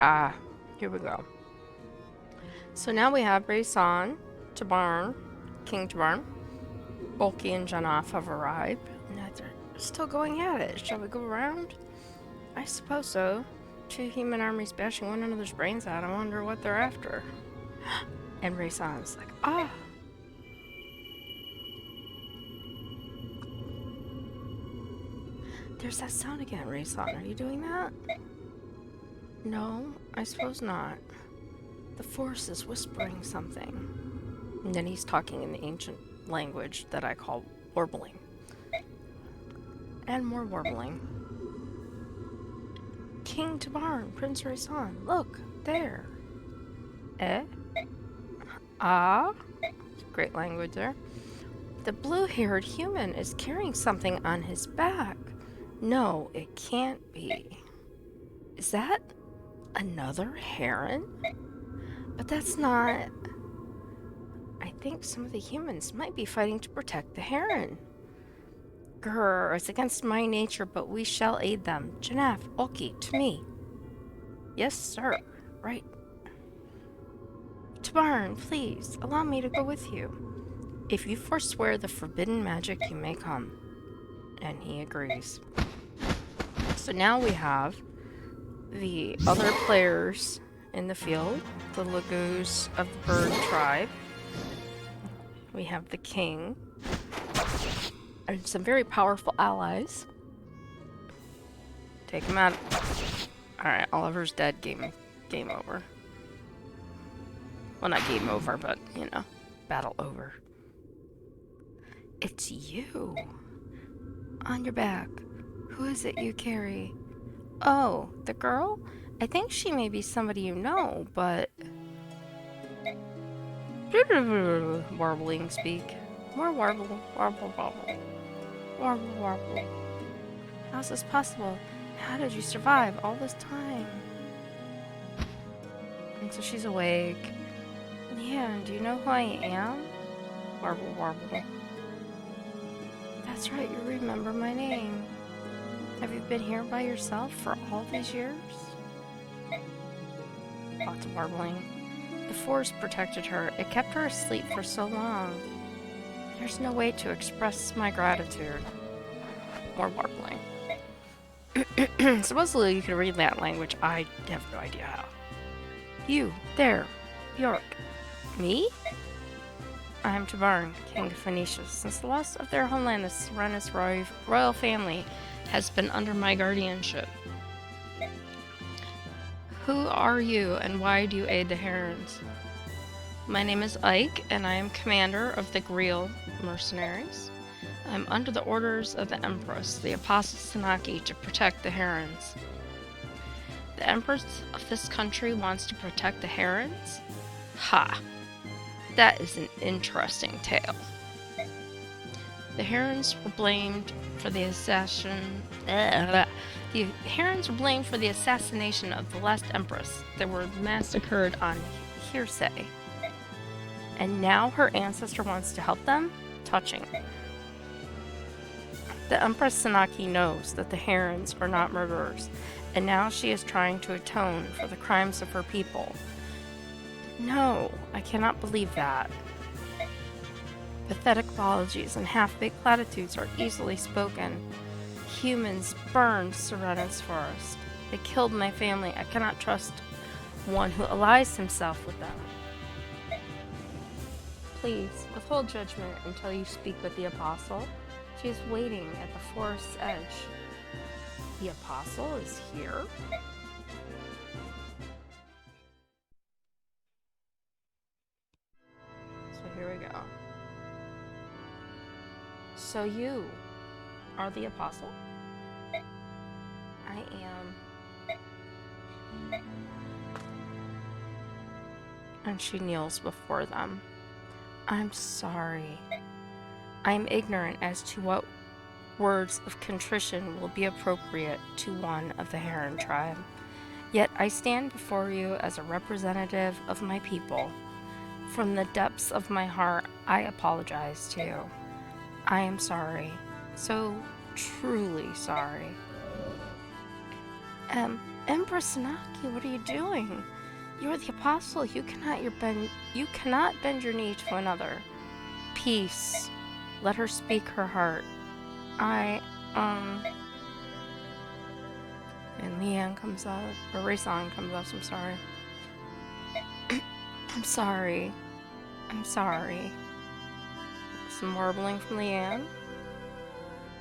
Ah, here we go. So now we have Raysan, Tabarn, King Tabarn, Bulky and Janaf have arrived, and they're still going at it. Shall we go around? I suppose so. Two human armies bashing one another's brains out. I wonder what they're after. And Raysan's like, ah. There's that sound again, Raysan. Are you doing that? No, I suppose not. The force is whispering something. And then he's talking in the ancient language that I call warbling. And more warbling. King Tabarn, Prince Raysan, look, there. Eh? Ah? Great language there. The blue-haired human is carrying something on his back. No, it can't be. Is that another heron? But that's not... I think some of the humans might be fighting to protect the heron. Grr, it's against my nature, but we shall aid them. Janaf, Bulky, to me. Yes, sir. Right. Tabarn, please, allow me to go with you. If you forswear the forbidden magic, you may come. And he agrees. So now we have the other players in the field, the Lagoos of the bird tribe. We have the king, and some very powerful allies. Take him out. Alright, Oliver's dead. Game over. Well, not game over, but, you know, battle over. It's you. On your back. Who is it you carry? Oh, the girl? I think she may be somebody you know, but... Warbling speak. More warble, warble, warble. Warble, warble. How's this possible? How did you survive all this time? And so she's awake. Yeah, do you know who I am? Warble, warble. That's right, you remember my name. Have you been here by yourself for all these years? Lots of warbling. The forest protected her. It kept her asleep for so long. There's no way to express my gratitude. More warbling. Supposedly you can read that language. I have no idea how. You, there, Bjork. Me? I'm Tabarn, King of Phoenicia. Since the loss of their homeland, the Serenus royal family has been under my guardianship. Who are you, and why do you aid the herons? My name is Ike, and I am commander of the Greel mercenaries. I'm under the orders of the Empress, the Apostle Sanaki, to protect the herons. The Empress of this country wants to protect the herons? Ha! That is an interesting tale. The herons were blamed for the assassination of the last empress. They were massacred on hearsay. And now her ancestor wants to help them? Touching. The Empress Sanaki knows that the herons are not murderers, and now she is trying to atone for the crimes of her people. No, I cannot believe that. Pathetic apologies and half-baked platitudes are easily spoken. Humans burned Serenus Forest. They killed my family. I cannot trust one who allies himself with them. Please, withhold judgment until you speak with the Apostle. She is waiting at the forest's edge. The Apostle is here? So here we go. So you are the Apostle? I am. And she kneels before them. I'm sorry. I am ignorant as to what words of contrition will be appropriate to one of the Heron tribe. Yet I stand before you as a representative of my people. From the depths of my heart, I apologize to you. I am sorry. So truly sorry. Empress Sanaki, what are you doing? You are the apostle. You cannot bend your knee to another. Peace. Let her speak her heart. And Leanne comes up, or Raysan comes up, I'm sorry. I'm sorry. I'm sorry. Some warbling from Leanne.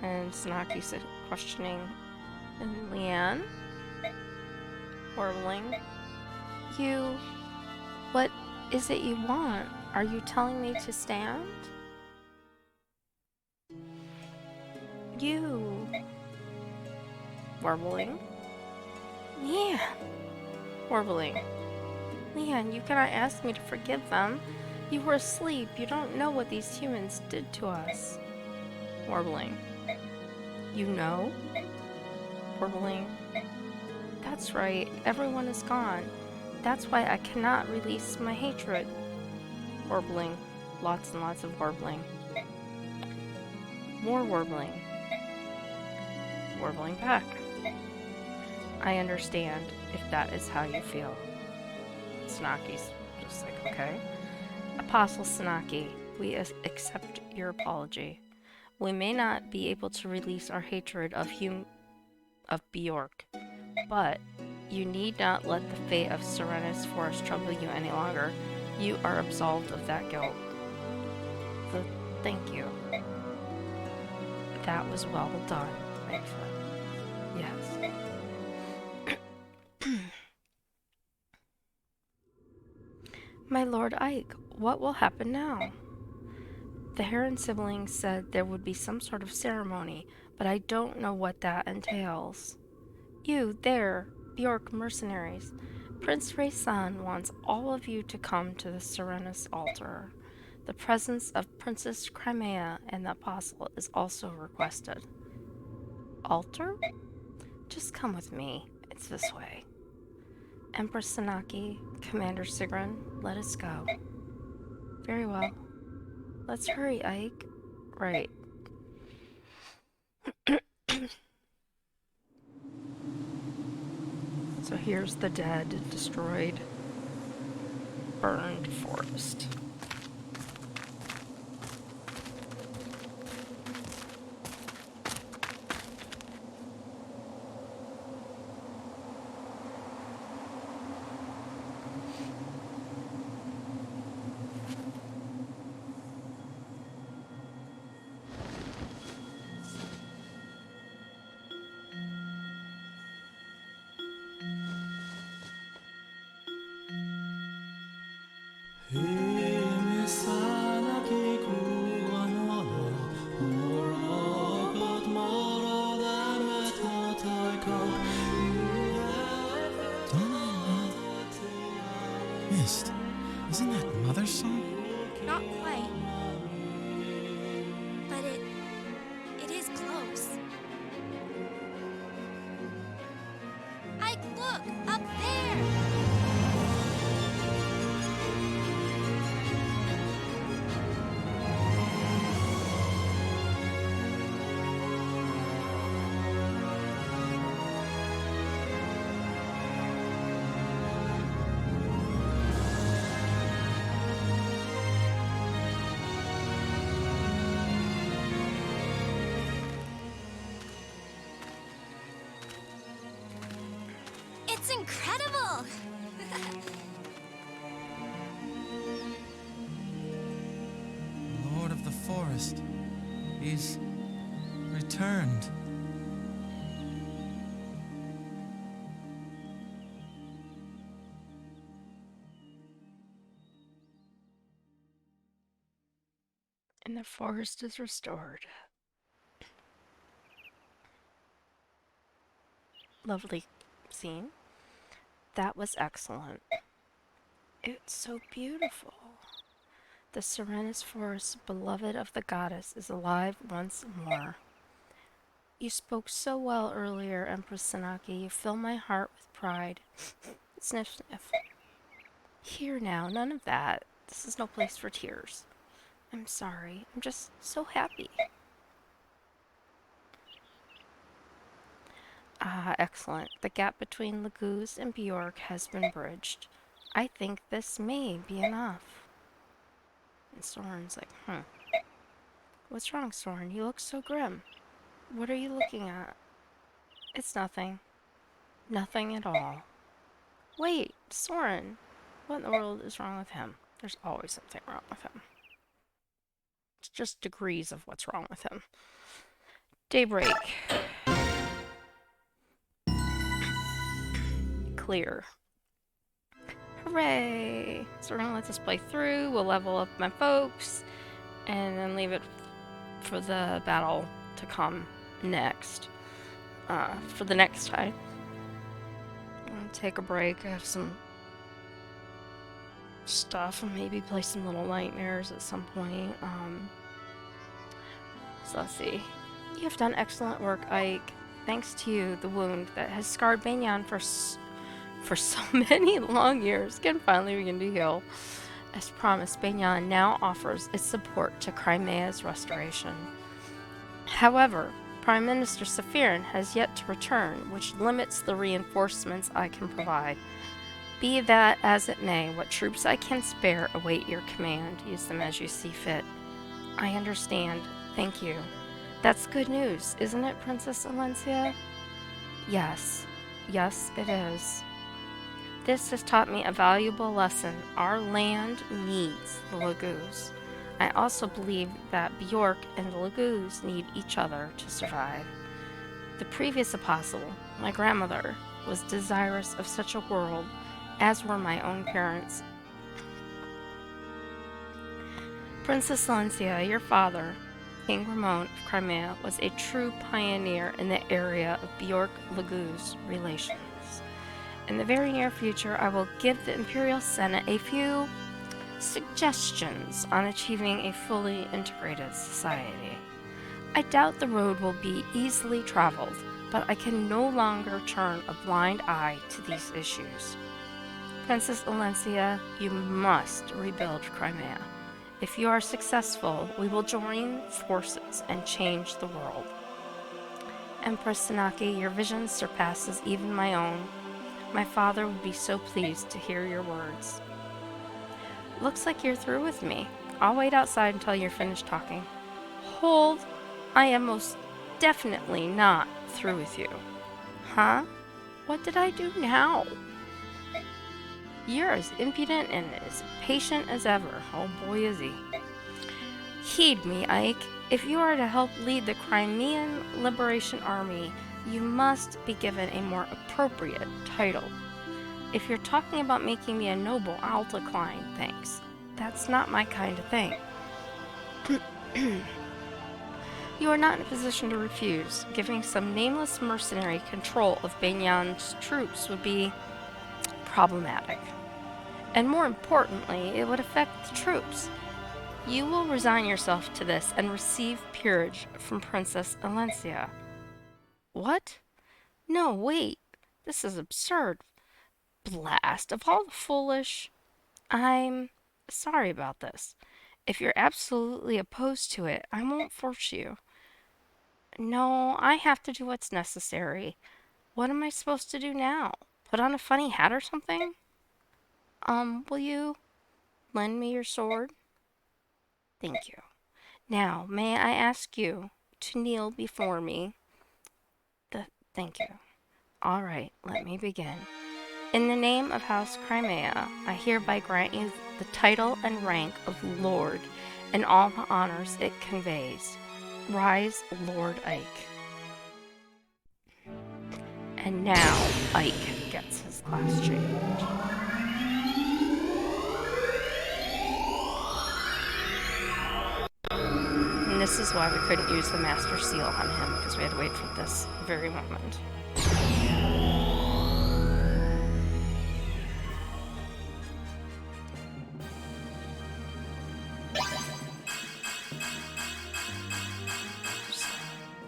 And Sanaki questioning. And Leanne. Warbling. What is it you want? Are you telling me to stand? Warbling. Leanne. Warbling. Leanne, you cannot ask me to forgive them. You were asleep. You don't know what these humans did to us. Warbling. You know? Warbling. That's right. Everyone is gone. That's why I cannot release my hatred. Warbling. Lots and lots of warbling. More warbling. Warbling back. I understand if that is how you feel. Sanaki's just like, okay. Apostle Sanaki, we accept your apology. We may not be able to release our hatred of Bjork, but you need not let the fate of Serenus Forest trouble you any longer. You are absolved of that guilt. Thank you. That was well done, Bigfoot. Yes. My Lord Ike, what will happen now? The Heron siblings said there would be some sort of ceremony, but I don't know what that entails. You, there, Bjork mercenaries. Prince Raysan wants all of you to come to the Serenus altar. The presence of Princess Crimea and the Apostle is also requested. Altar? Just come with me. It's this way. Empress Sanaki, Commander Sigrun, let us go. Very well. Let's hurry, Ike. Right. So here's the dead, destroyed, burned forest. Mist, isn't that Mother's song? Not quite. But it is close. Ike, look! Up there! It's incredible! Lord of the Forest. He's returned. And the forest is restored. Lovely scene. That was excellent. It's so beautiful. The Serenus Forest, beloved of the goddess, is alive once more. You spoke so well earlier, Empress Sanaki. You fill my heart with pride. Sniff, sniff. Here now, none of that. This is no place for tears. I'm sorry. I'm just so happy. Ah, excellent. The gap between Laguz and Bjork has been bridged. I think this may be enough. And Soren's like, What's wrong, Soren? You look so grim. What are you looking at? It's nothing. Nothing at all. Wait, Soren. What in the world is wrong with him? There's always something wrong with him. It's just degrees of what's wrong with him. Daybreak. Clear. Hooray! So we're gonna let this play through. We'll level up my folks, and then leave it for the battle to come next. For the next time. I'm gonna take a break. I have some stuff, and maybe play some Little Nightmares at some point. So let's see. You have done excellent work, Ike. Thanks to you, the wound that has scarred Banyan for so many long years can finally begin to heal. As promised, Banyan now offers its support to Crimea's restoration. However, Prime Minister Safirin has yet to return, which limits the reinforcements I can provide. Be that as it may, what troops I can spare await your command. Use them as you see fit. I understand. Thank you. That's good news, isn't it, Princess Alencia? Yes. Yes, it is. This has taught me a valuable lesson. Our land needs the Laguz. I also believe that Bjork and the Laguz need each other to survive. The previous apostle, my grandmother, was desirous of such a world, as were my own parents. Princess Alencia, your father, King Ramon of Crimea, was a true pioneer in the area of Bjork-Laguz relations. In the very near future, I will give the Imperial Senate a few suggestions on achieving a fully integrated society. I doubt the road will be easily traveled, but I can no longer turn a blind eye to these issues. Princess Alencia, you must rebuild Crimea. If you are successful, we will join forces and change the world. Empress Sanaki, your vision surpasses even my own. My father would be so pleased to hear your words. Looks like you're through with me. I'll wait outside until you're finished talking. Hold! I am most definitely not through with you. Huh? What did I do now? You're as impudent and as patient as ever. Oh boy, is he. Heed me, Ike. If you are to help lead the Crimean Liberation Army, you must be given a more appropriate title. If you're talking about making me a noble, I'll decline, thanks. That's not my kind of thing. You are not in a position to refuse. Giving some nameless mercenary control of Banyan's troops would be problematic. And more importantly, it would affect the troops. You will resign yourself to this and receive peerage from Princess Alencia. What? No, wait. This is absurd. Blast of all the foolish. I'm sorry about this. If you're absolutely opposed to it, I won't force you. No, I have to do what's necessary. What am I supposed to do now? Put on a funny hat or something? Will you lend me your sword? Thank you. Now, may I ask you to kneel before me? Thank you. All right, let me begin. In the name of House Crimea, I hereby grant you the title and rank of Lord and all the honors it conveys. Rise, Lord Ike. And now Ike gets his class change. And this is why we couldn't use the Master Seal on him, because we had to wait for this very moment.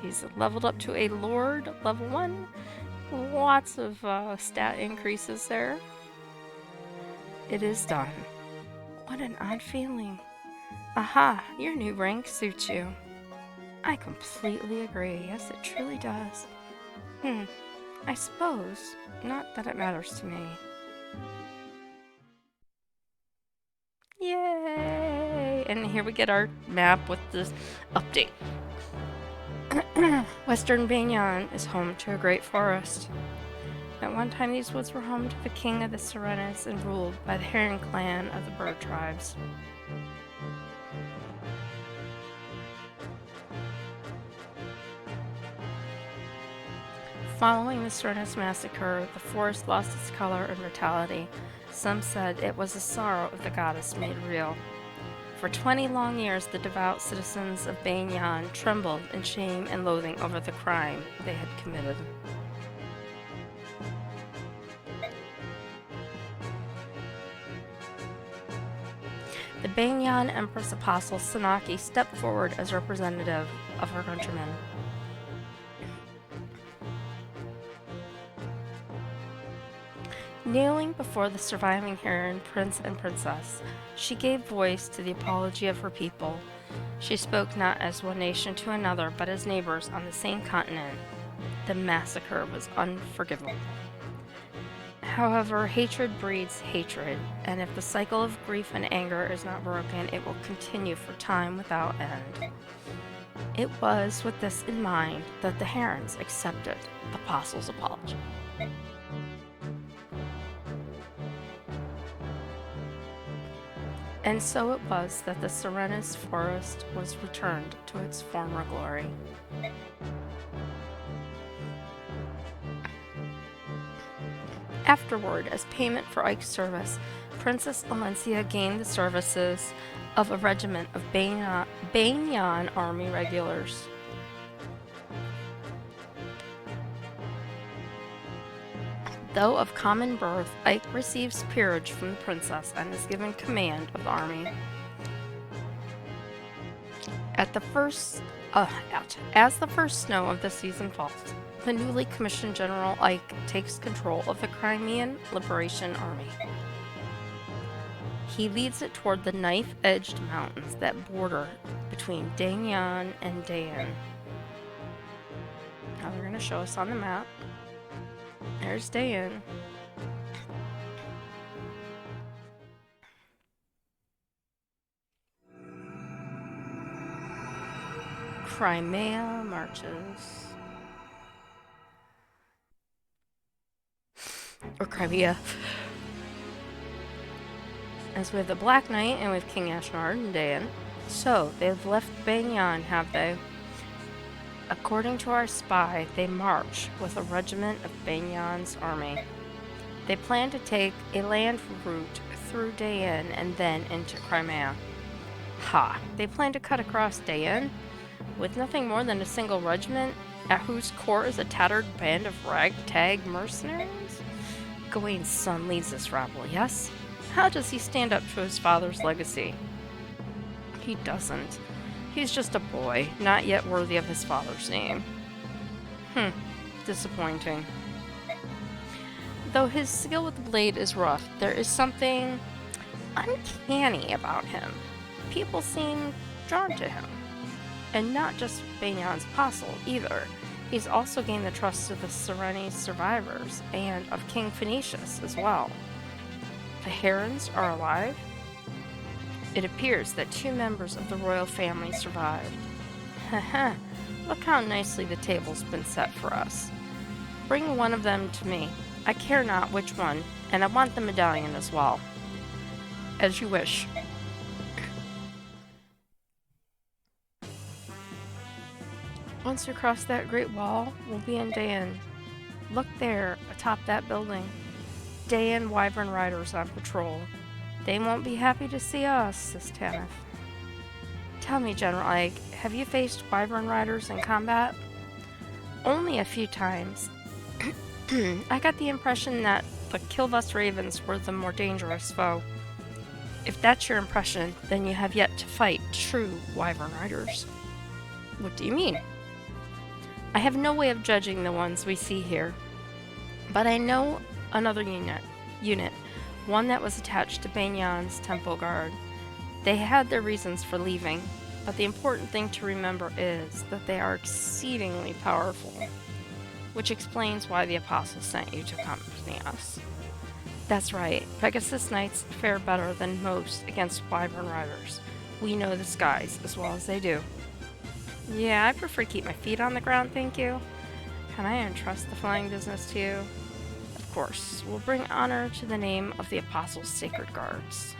He's leveled up to a Lord, level 1. Lots of stat increases there. It is done. What an odd feeling. Aha, your new rank suits you. I completely agree. Yes, it truly does. I suppose. Not that it matters to me. Yay! And here we get our map with this update. Western Banyan is home to a great forest. At one time, these woods were home to the king of the Serenas and ruled by the Heron clan of the bird tribes. Following the Serenas massacre, the forest lost its color and vitality. Some said it was the sorrow of the goddess made real. For 20 long years, the devout citizens of Banyan trembled in shame and loathing over the crime they had committed. The Banyan Empress Apostle Sanaki stepped forward as representative of her countrymen. Kneeling before the surviving Heron prince and princess, she gave voice to the apology of her people. She spoke not as one nation to another, but as neighbors on the same continent. The massacre was unforgivable. However, hatred breeds hatred, and if the cycle of grief and anger is not broken, it will continue for time without end. It was with this in mind that the Herons accepted the apostle's apology. And so it was that the Serenas forest was returned to its former glory. Afterward, as payment for Ike's service, Princess Alencia gained the services of a regiment of Banyan Army regulars. Though of common birth, Ike receives peerage from the princess and is given command of the army. As the first snow of the season falls, the newly commissioned General Ike takes control of the Crimean Liberation Army. He leads it toward the knife-edged mountains that border between Danyan and Dayan. Now they're going to show us on the map. There's Dayan. Crimea marches. Or Crimea. As we have the Black Knight and we have King Ashnard and Dayan. So, they've left Banyan, have they? According to our spy, they march with a regiment of Banyan's army. They plan to take a land route through Dayan and then into Crimea. Ha! They plan to cut across Dayan with nothing more than a single regiment at whose core is a tattered band of ragtag mercenaries? Gawain's son leads this rabble, yes? How does he stand up to his father's legacy? He doesn't. He's just a boy, not yet worthy of his father's name. Disappointing. Though his skill with the blade is rough, there is something uncanny about him. People seem drawn to him. And not just Banyan's apostle, either. He's also gained the trust of the Serenese survivors, and of King Phoenicius as well. The Herons are alive? It appears that 2 members of the royal family survived. Haha, look how nicely the table's been set for us. Bring one of them to me. I care not which one, and I want the medallion as well. As you wish. Once you cross that great wall, we'll be in Dayan. Look there, atop that building. Dayan Wyvern Riders on patrol. They won't be happy to see us, says Tanith. Tell me, General Ike, have you faced Wyvern Riders in combat? Only a few times. I got the impression that the Kilvus Ravens were the more dangerous foe. If that's your impression, then you have yet to fight true Wyvern Riders. What do you mean? I have no way of judging the ones we see here, but I know another unit, one that was attached to Banyan's temple guard. They had their reasons for leaving, but the important thing to remember is that they are exceedingly powerful. which explains why the apostles sent you to accompany us. That's right, Pegasus Knights fare better than most against Wyvern Riders. We know the skies as well as they do. Yeah, I prefer to keep my feet on the ground, thank you. Can I entrust the flying business to you? Of course, we'll bring honor to the name of the Apostles' Sacred Guards.